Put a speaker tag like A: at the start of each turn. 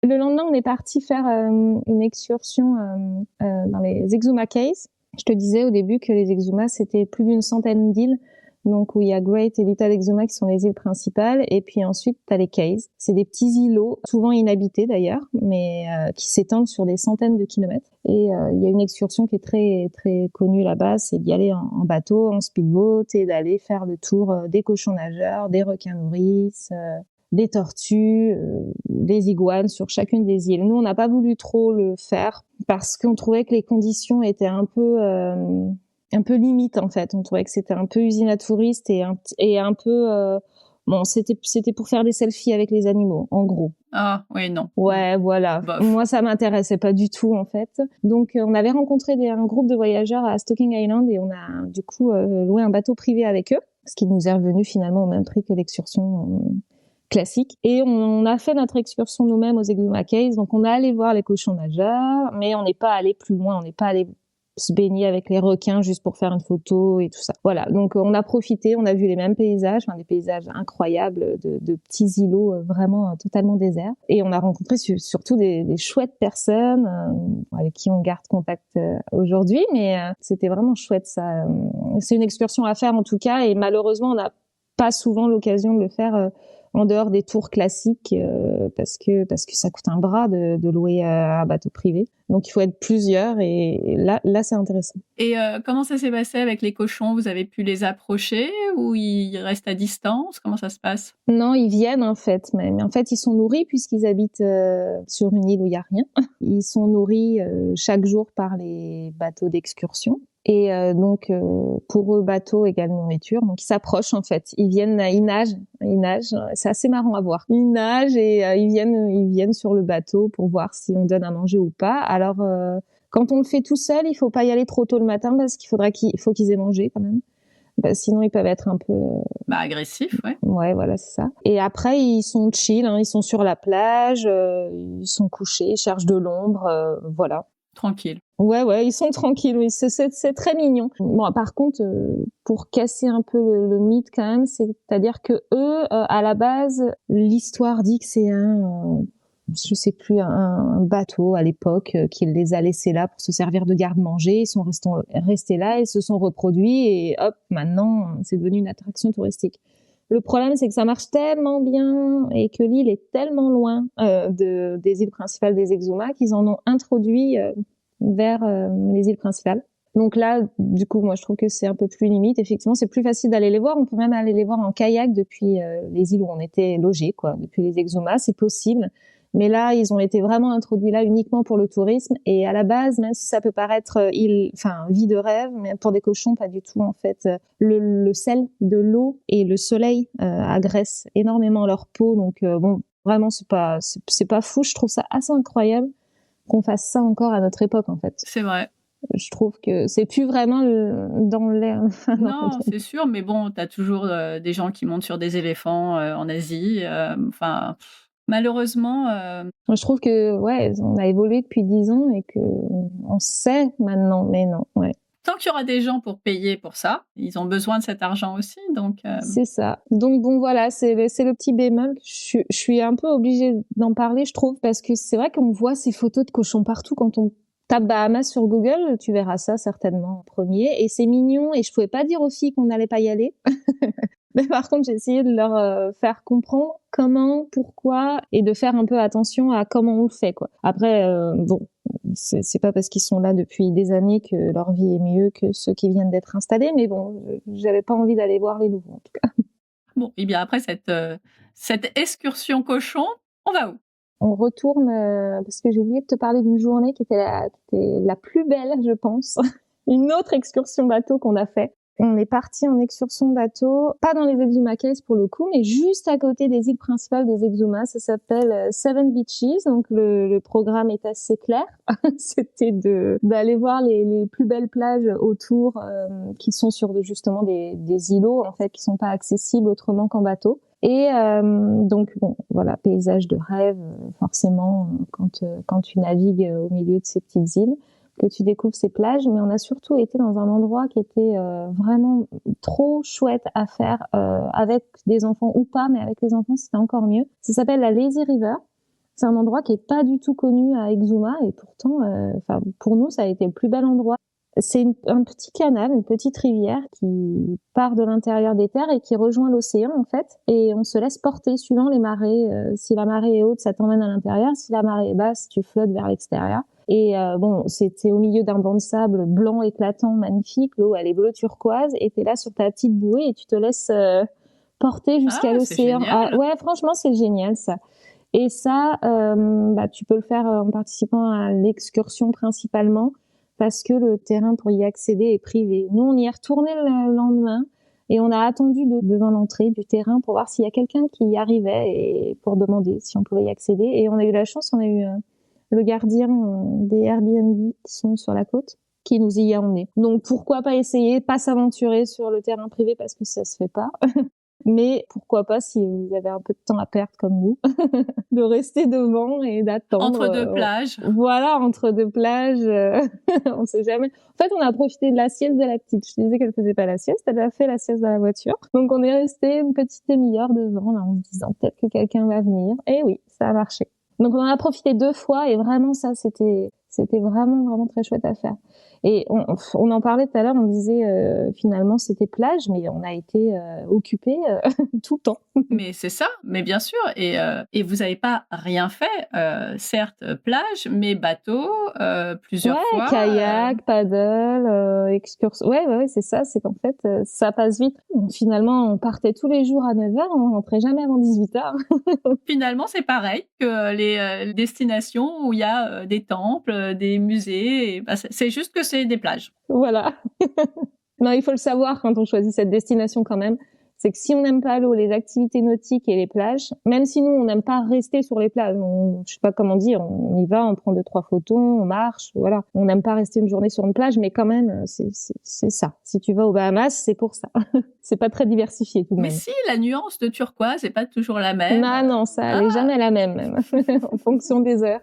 A: Le lendemain, on est parti faire une excursion dans les Exuma Cays. Je te disais au début que les Exuma, c'était plus d'une centaine d'îles. Donc, où il y a Great et Little Exuma qui sont les îles principales. Et puis ensuite, t'as les Cays. C'est des petits îlots, souvent inhabités d'ailleurs, mais qui s'étendent sur des centaines de kilomètres. Et il y a une excursion qui est très, très connue là-bas, c'est d'y aller en bateau, en speedboat, et d'aller faire le tour des cochons nageurs, des requins nourrices, des tortues, des iguanes sur chacune des îles. Nous, on n'a pas voulu trop le faire parce qu'on trouvait que les conditions étaient un peu limite en fait. On trouvait que c'était un peu usine à touristes et un peu bon, c'était pour faire des selfies avec les animaux en gros.
B: Ah oui, non.
A: Ouais, voilà.
B: Bof.
A: Moi, ça m'intéressait pas du tout en fait. Donc on avait rencontré un groupe de voyageurs à Stocking Island et on a du coup loué un bateau privé avec eux, ce qui nous est revenu finalement au même prix que l'excursion classique. Et on a fait notre excursion nous-mêmes aux Exuma Cays. Donc on est allé voir les cochons nageurs, mais on n'est pas allé plus loin. On n'est pas allé se baigner avec les requins juste pour faire une photo et tout ça. Voilà, donc on a profité, on a vu les mêmes paysages, des paysages incroyables de petits îlots vraiment totalement déserts. Et on a rencontré surtout des chouettes personnes avec qui on garde contact aujourd'hui, mais c'était vraiment chouette ça. C'est une excursion à faire en tout cas, et malheureusement on n'a pas souvent l'occasion de le faire en dehors des tours classiques parce que ça coûte un bras de louer un bateau privé. Donc il faut être plusieurs et là c'est intéressant.
B: Et comment ça s'est passé avec les cochons? Vous avez pu les approcher ou ils restent à distance? Comment ça se passe?
A: Non, ils viennent en fait, mais en fait ils sont nourris puisqu'ils habitent sur une île où il y a rien. Ils sont nourris chaque jour par les bateaux d'excursion. Et donc pour eux, bateau égale nourriture. Donc ils s'approchent en fait. Ils nagent. C'est assez marrant à voir. Ils nagent et ils viennent sur le bateau pour voir si on donne à manger ou pas. Alors quand on le fait tout seul, il faut pas y aller trop tôt le matin parce qu'il faut qu'ils aient mangé quand même. Bah, sinon ils peuvent être un peu
B: agressifs, ouais.
A: Ouais, voilà, c'est ça. Et après ils sont chill, ils sont sur la plage, ils sont couchés, ils cherchent de l'ombre, voilà.
B: Tranquille.
A: Ouais, ils sont tranquilles, oui, c'est très mignon. Bon, par contre, pour casser un peu le mythe quand même, c'est-à-dire que eux, à la base, l'histoire dit que c'est je sais plus, un bateau à l'époque qui les a laissés là pour se servir de garde-manger. Ils sont restés là, ils se sont reproduits et hop, maintenant, c'est devenu une attraction touristique. Le problème, c'est que ça marche tellement bien et que l'île est tellement loin des îles principales des Exuma qu'ils en ont introduit vers les îles principales. Donc là, du coup, moi, je trouve que c'est un peu plus limite. Effectivement, c'est plus facile d'aller les voir. On peut même aller les voir en kayak depuis les îles où on était logés, quoi. Depuis les Exuma, c'est possible. Mais là, ils ont été vraiment introduits là uniquement pour le tourisme. Et à la base, même si ça peut paraître vie de rêve, mais pour des cochons, pas du tout, en fait. Le sel de l'eau et le soleil agressent énormément leur peau. Donc, bon, vraiment, c'est pas fou. Je trouve ça assez incroyable qu'on fasse ça encore à notre époque, en fait.
B: C'est vrai.
A: Je trouve que c'est plus vraiment dans l'air.
B: Non, c'est sûr, mais bon, tu as toujours des gens qui montent sur des éléphants en Asie. Malheureusement.
A: Je trouve que, ouais, on a évolué depuis 10 ans et que on sait maintenant, mais non, ouais.
B: Tant qu'il y aura des gens pour payer pour ça, ils ont besoin de cet argent aussi, donc.
A: C'est ça. Donc bon, voilà, c'est le petit bémol. Je suis un peu obligée d'en parler, je trouve, parce que c'est vrai qu'on voit ces photos de cochons partout. Quand on tape Bahamas sur Google, tu verras ça certainement en premier. Et c'est mignon. Et je pouvais pas dire aux filles qu'on n'allait pas y aller. Mais par contre, j'ai essayé de leur faire comprendre comment, pourquoi, et de faire un peu attention à comment on le fait, quoi. Après, bon, c'est pas parce qu'ils sont là depuis des années que leur vie est mieux que ceux qui viennent d'être installés, mais bon, j'avais pas envie d'aller voir les nouveaux, en tout cas.
B: Bon, et bien après cette excursion cochon, on va où?
A: On retourne, parce que j'ai oublié de te parler d'une journée qui était la plus belle, je pense. Une autre excursion bateau qu'on a fait. On est parti en excursion bateau, pas dans les Exuma Cays pour le coup, mais juste à côté des îles principales des Exuma. Ça s'appelle Seven Beaches. Donc le programme est assez clair. C'était d'aller voir les plus belles plages autour, qui sont sur justement des îlots en fait qui sont pas accessibles autrement qu'en bateau. Et donc bon, voilà, paysage de rêve, forcément quand tu navigues au milieu de ces petites îles, que tu découvres ces plages, mais on a surtout été dans un endroit qui était vraiment trop chouette à faire avec des enfants ou pas, mais avec les enfants c'était encore mieux. Ça s'appelle la Lazy River. C'est un endroit qui est pas du tout connu à Exuma et pourtant, pour nous, ça a été le plus bel endroit. C'est un petit canal, une petite rivière qui part de l'intérieur des terres et qui rejoint l'océan en fait. Et on se laisse porter suivant les marées. Si la marée est haute, ça t'emmène à l'intérieur. Si la marée est basse, tu flottes vers l'extérieur. Et c'était au milieu d'un banc de sable blanc éclatant, magnifique. L'eau, elle est bleu turquoise. Et t'es là sur ta petite bouée et tu te laisses porter jusqu'à l'océan.
B: Ah,
A: ouais, franchement, c'est génial ça. Et ça, tu peux le faire en participant à l'excursion principalement, parce que le terrain pour y accéder est privé. Nous, on y est retourné le lendemain et on a attendu devant l'entrée du terrain pour voir s'il y a quelqu'un qui y arrivait et pour demander si on pouvait y accéder. Et on a eu la chance, on a eu le gardien des Airbnb qui sont sur la côte qui nous y a emmenés. Donc pourquoi pas essayer, pas s'aventurer sur le terrain privé parce que ça se fait pas. Mais pourquoi pas, si vous avez un peu de temps à perdre comme nous, de rester devant et d'attendre.
B: Entre deux plages.
A: Voilà, entre deux plages. On sait jamais. En fait, on a profité de la sieste de la petite. Je disais qu'elle faisait pas la sieste, elle a fait la sieste dans la voiture. Donc on est resté une petite demi-heure devant, là, en se disant peut-être que quelqu'un va venir. Et oui, ça a marché. Donc on en a profité 2 fois et vraiment ça, c'était vraiment très chouette à faire. Et on en parlait tout à l'heure, on disait finalement c'était plage, mais on a été occupés tout le temps.
B: Mais c'est ça, mais bien sûr. Et vous n'avez pas rien fait, certes plage, mais bateau plusieurs fois.
A: Kayak, paddle, excursion. Ouais, c'est ça. C'est qu'en fait ça passe vite. Bon, finalement, on partait tous les jours à 9h, on rentrait jamais avant 18h.
B: Finalement, c'est pareil que les destinations où il y a des temples, des musées. C'est juste que c'est des plages.
A: Voilà. Non, il faut le savoir quand on choisit cette destination quand même. C'est que si on n'aime pas l'eau, les activités nautiques et les plages, même si nous, on n'aime pas rester sur les plages, je sais pas comment dire, on y va, on prend 2-3 photos, on marche, voilà. On n'aime pas rester une journée sur une plage, mais quand même, c'est ça. Si tu vas aux Bahamas, c'est pour ça. C'est pas très diversifié tout de même.
B: Mais si, la nuance de turquoise n'est pas toujours la même.
A: Non, ça, elle est jamais la même, en fonction des heures.